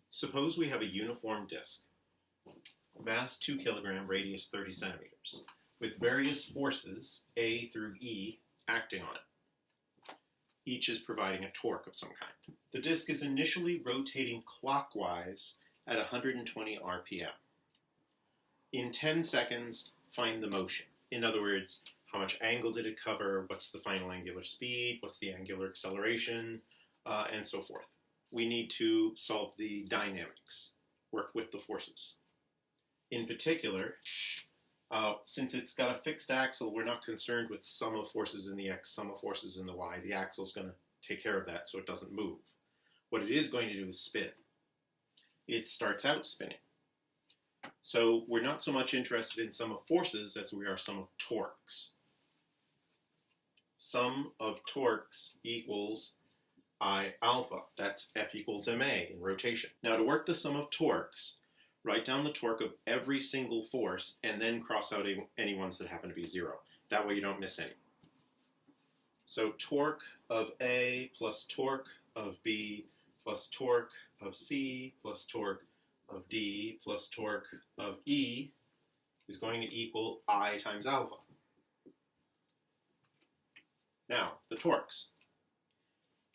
Suppose we have a uniform disk, mass 2 kilogram, radius 30 centimeters, with various forces, A through E, acting on it. Each is providing a torque of some kind. The disk is initially rotating clockwise at 120 RPM. In 10 seconds, find the motion. In other words, how much angle did it cover, what's the final angular speed, what's the angular acceleration, and so forth. We need to solve the dynamics, work with the forces. In particular, since it's got a fixed axle, we're not concerned with sum of forces in the x, sum of forces in the y. The axle's going to take care of that so it doesn't move. What it is going to do is spin. It starts out spinning. So we're not so much interested in sum of forces as we are sum of torques. Sum of torques equals I alpha. That's F equals ma in rotation. Now to work the sum of torques, write down the torque of every single force and then cross out any ones that happen to be zero. That way you don't miss any. So torque of A plus torque of B plus torque of C plus torque of D plus torque of E is going to equal I times alpha. Now, the torques.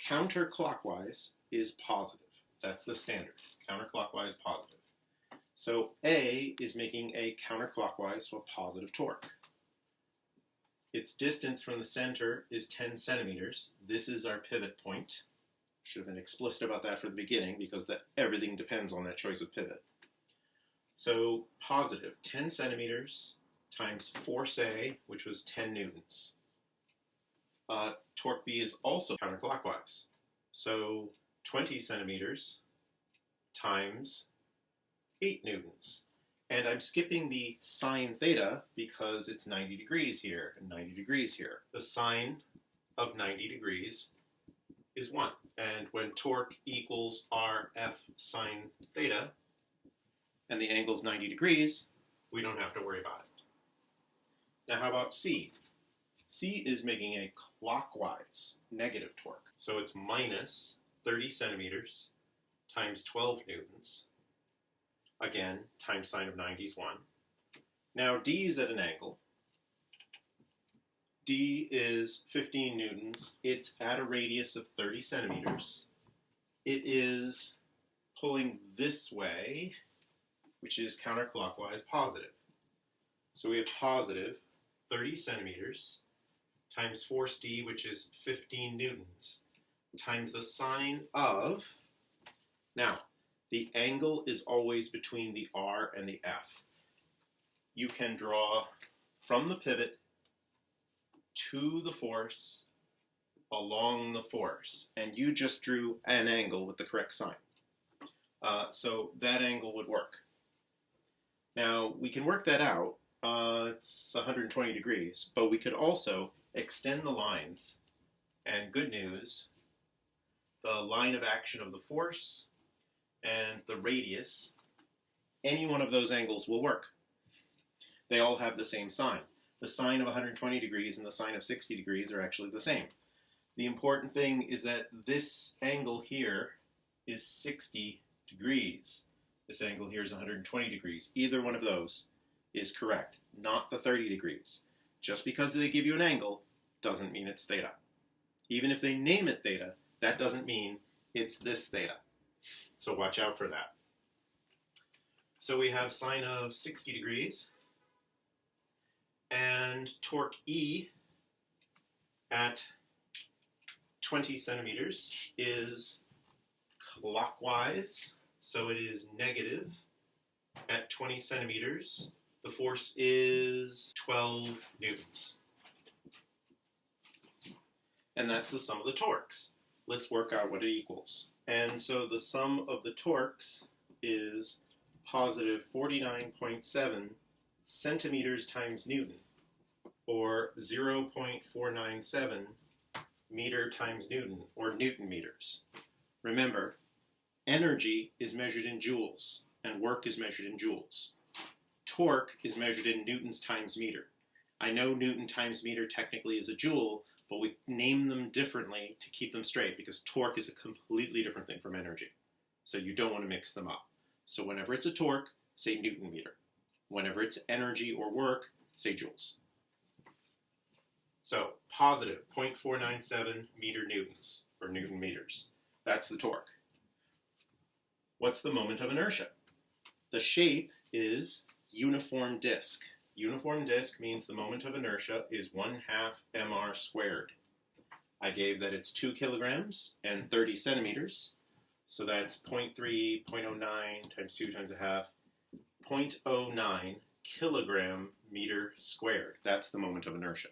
Counterclockwise is positive. That's the standard. Counterclockwise positive. So A is making a counterclockwise, so a positive torque. Its distance from the center is 10 centimeters. This is our pivot point. Should have been explicit about that from the beginning because everything depends on that choice of pivot. So positive 10 centimeters times force A, which was 10 newtons. Torque B is also counterclockwise. So 20 centimeters times 8 newtons. And I'm skipping the sine theta because it's 90 degrees here and 90 degrees here. The sine of 90 degrees is 1. And when torque equals RF sine theta, and the angle's 90 degrees, we don't have to worry about it. Now how about C? C is making a clockwise negative torque. So it's minus 30 centimeters times 12 newtons. Again, times sine of 90 is 1. Now D is at an angle. D is 15 newtons. It's at a radius of 30 centimeters. It is pulling this way, which is counterclockwise positive. So we have positive 30 centimeters times force D, which is 15 newtons, times the sine of, now, the angle is always between the R and the F. You can draw from the pivot to the force, along the force, and you just drew an angle with the correct sign. So that angle would work. Now, we can work that out. It's 120 degrees, but we could also extend the lines, and good news, the line of action of the force and the radius, any one of those angles will work. They all have the same sign. The sine of 120 degrees and the sine of 60 degrees are actually the same. The important thing is that this angle here is 60 degrees. This angle here is 120 degrees. Either one of those is correct, not the 30 degrees. Just because they give you an angle doesn't mean it's theta. Even if they name it theta, that doesn't mean it's this theta. So watch out for that. So we have sine of 60 degrees and torque E at 20 centimeters is clockwise, so it is negative at 20 centimeters. The force is 12 newtons. And that's the sum of the torques. Let's work out what it equals. And so the sum of the torques is positive 49.7 centimeters times Newton, or 0.497 meter times Newton, or Newton meters. Remember, energy is measured in joules, and work is measured in joules. Torque is measured in newtons times meter. I know Newton times meter technically is a joule, but we name them differently to keep them straight because torque is a completely different thing from energy. So you don't want to mix them up. So whenever it's a torque, say Newton meter. Whenever it's energy or work, say joules. So positive 0.497 meter newtons, or Newton meters. That's the torque. What's the moment of inertia? The shape is uniform disk. Uniform disk means the moment of inertia is 1/2 mr squared. I gave that it's 2 kilograms and 30 centimeters. So that's 0.3, 0.09 times 2 times a half, 0.09 kilogram meter squared. That's the moment of inertia.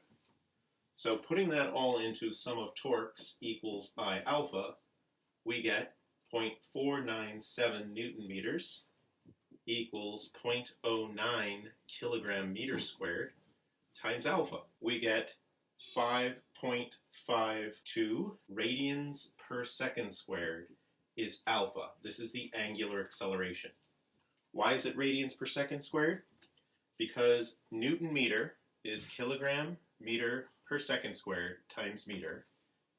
So putting that all into sum of torques equals I alpha, we get 0.497 Newton meters equals 0.09 kilogram meter squared times alpha. We get 5.52 radians per second squared is alpha. This is the angular acceleration. Why is it radians per second squared? Because Newton meter is kilogram meter per second squared times meter,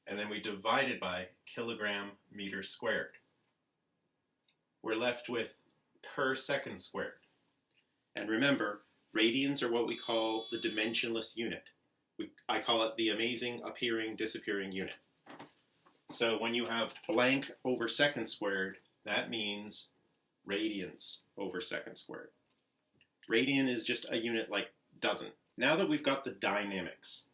and then we divide it by kilogram meter squared. We're left with per second squared. And remember, radians are what we call the dimensionless unit. I call it the amazing appearing disappearing unit. So when you have blank over second squared, that means radians over second squared. Radian is just a unit like dozen. Now that we've got the dynamics,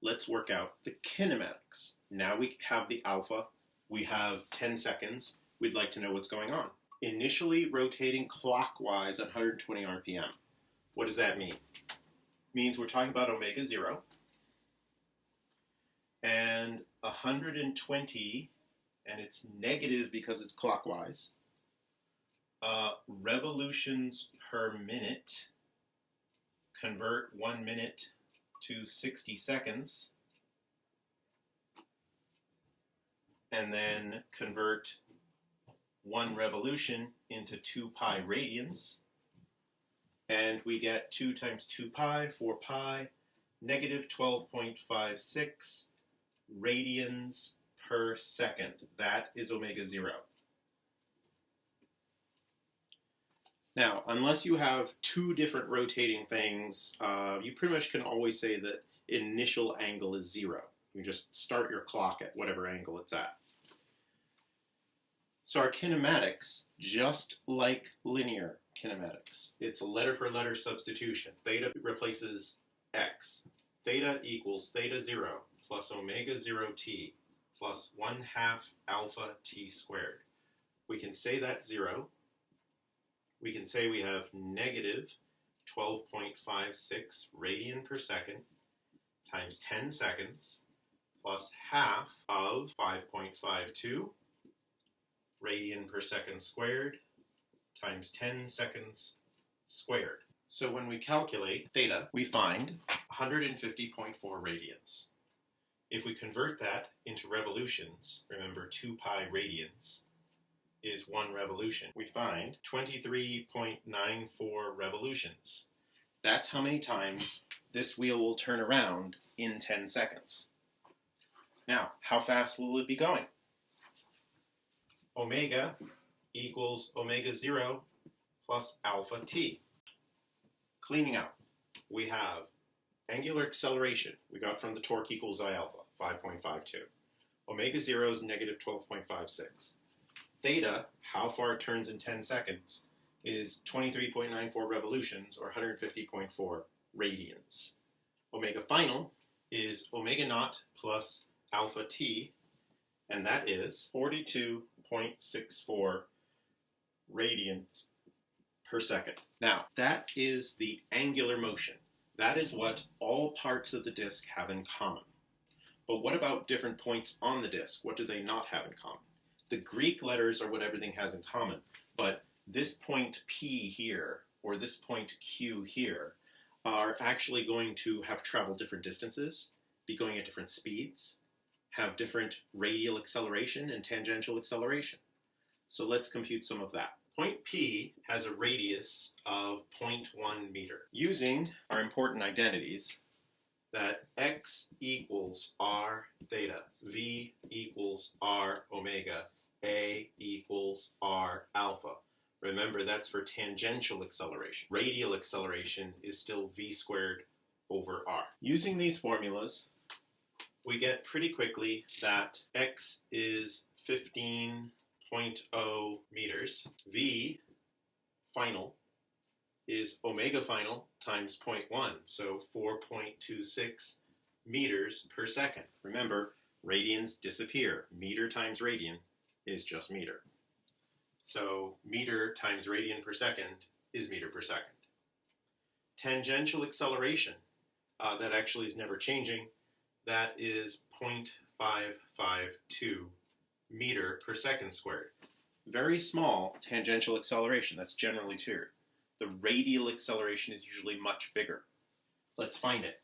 let's work out the kinematics. Now we have the alpha, we have 10 seconds, we'd like to know what's going on. Initially rotating clockwise at 120 RPM. What does that mean? It means we're talking about omega 0. And 120, and it's negative because it's clockwise, revolutions per minute. Convert 1 minute to 60 seconds. And then convert 1 revolution into 2 pi radians. And we get 2 times 2 pi, 4 pi, negative 12.56 radians per second. That is omega 0. Now, unless you have 2 different rotating things, you pretty much can always say that initial angle is 0. You just start your clock at whatever angle it's at. So our kinematics, just like linear kinematics, it's a letter for letter substitution. Theta replaces x. Theta equals theta 0 plus omega 0 t plus 1/2 alpha t squared. We can say that's 0. We can say we have negative 12.56 radian per second times 10 seconds plus half of 5.52 radian per second squared times 10 seconds squared. So when we calculate theta, we find 150.4 radians. If we convert that into revolutions, remember 2 pi radians is 1 revolution, we find 23.94 revolutions. That's how many times this wheel will turn around in 10 seconds. Now, how fast will it be going? Omega equals omega 0 plus alpha t. Cleaning out, we have angular acceleration. We got from the torque equals I alpha, 5.52. Omega 0 is negative 12.56. Theta, how far it turns in 10 seconds, is 23.94 revolutions, or 150.4 radians. Omega final is omega naught plus alpha t, and that is 42.64 radians per second. Now, that is the angular motion. That is what all parts of the disk have in common. But what about different points on the disk? What do they not have in common? The Greek letters are what everything has in common, but this point P here, or this point Q here, are actually going to have traveled different distances, be going at different speeds, have different radial acceleration and tangential acceleration. So let's compute some of that. Point P has a radius of 0.1 meter. Using our important identities, that x equals r theta, v equals r omega, a equals angles are alpha. Remember, that's for tangential acceleration. Radial acceleration is still v squared over r. Using these formulas, we get pretty quickly that x is 15.0 meters. V final is omega final times 0.1, so 4.26 meters per second. Remember, radians disappear. Meter times radian is just meter. So meter times radian per second is meter per second. Tangential acceleration, that actually is never changing, that is 0.552 meter per second squared. Very small tangential acceleration, that's generally true. The radial acceleration is usually much bigger. Let's find it.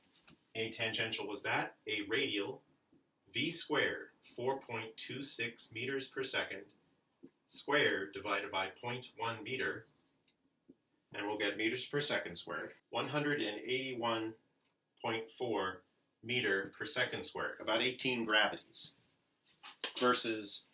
A tangential was that. A radial, v squared, 4.26 meters per second, squared divided by 0.1 meter, and we'll get meters per second squared, 181.4 meter per second squared, about 18 gravities, versus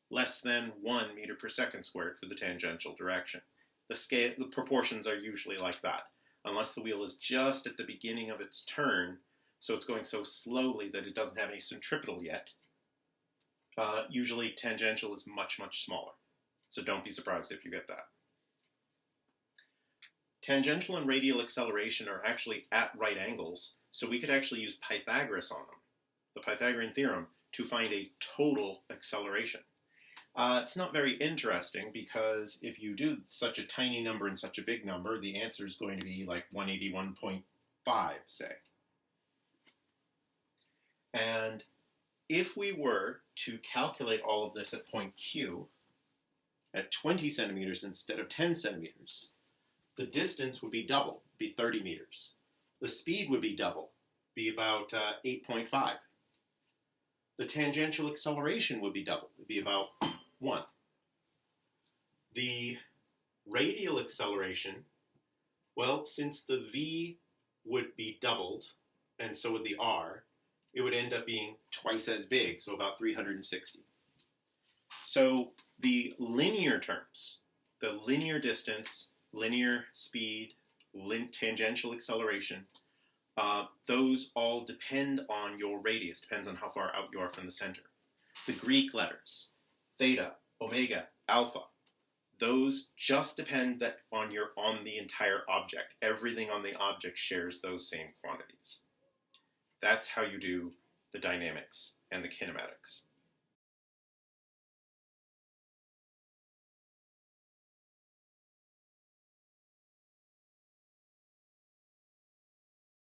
less than 1 meter per second squared for the tangential direction. The proportions are usually like that, unless the wheel is just at the beginning of its turn, so it's going so slowly that it doesn't have any centripetal yet. Usually tangential is much, much smaller, so don't be surprised if you get that. Tangential and radial acceleration are actually at right angles, so we could actually use Pythagoras on them, the Pythagorean theorem, to find a total acceleration. It's not very interesting because if you do such a tiny number and such a big number, the answer is going to be like 181.5, say. And if we were to calculate all of this at point Q at 20 centimeters instead of 10 centimeters, the distance would be double, be 30 meters. The speed would be double, be about 8.5. The tangential acceleration would be double, it would be about 1. The radial acceleration, well, since the v would be doubled, and so would the r, it would end up being twice as big, so about 360. So the linear terms, the linear distance, linear speed, tangential acceleration, those all depend on your radius, depends on how far out you are from the center. The Greek letters, theta, omega, alpha, those just depend on the entire object. Everything on the object shares those same quantities. That's how you do the dynamics and the kinematics.